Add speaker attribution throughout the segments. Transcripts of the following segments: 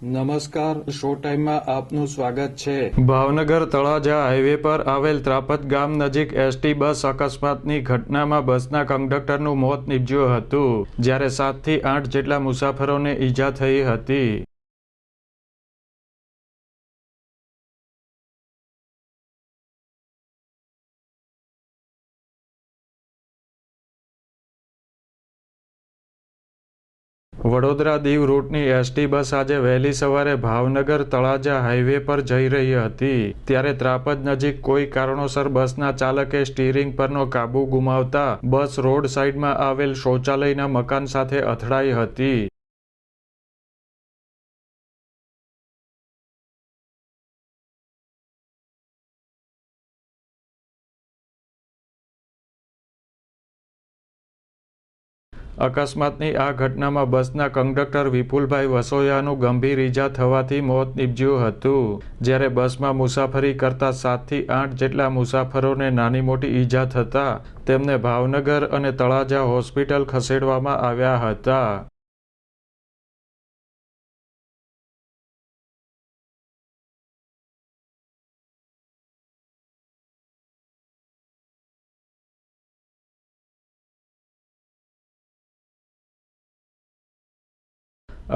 Speaker 1: નમસ્કાર, શો ટાઈમમાં આપનું સ્વાગત છે।
Speaker 2: ભાવનગર તળાજા હાઈવે પર આવેલ ત્રાપત ગામ નજીક એસટી બસ અકસ્માતની ઘટનામાં બસના કંડક્ટરનું મોત નીપજ્યું હતું, જ્યારે 7 થી 8 જેટલા મુસાફરોને ઈજા થઈ હતી। વડોદરા દીવ રૂટની એસટી બસ આજે વહેલી સવારે ભાવનગર તળાજા હાઈવે પર જઈ રહી હતી, ત્યારે ત્રાપજ નજીક કોઈ કારણોસર બસના ચાલકે સ્ટીયરિંગ પરનો કાબુ ગુમાવતા બસ રોડ સાઈડમાં આવેલ શૌચાલયના મકાન સાથે અથડાઈ હતી। અકસ્માતની આ ઘટનામાં બસના કંડક્ટર વિપુલભાઈ વસોયાનું ગંભીર ઈજા થવાથી મોત નીપજ્યું હતું, જ્યારે બસમાં મુસાફરી કરતા 7 થી 8 જેટલા મુસાફરોને નાની મોટી ઈજા થતાં તેમને ભાવનગર અને તળાજા હોસ્પિટલ ખસેડવામાં આવ્યા હતા।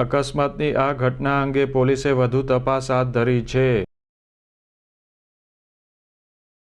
Speaker 2: અકસ્માતની આ ઘટના અંગે પોલીસે વધુ તપાસ હાથ ધરી છે।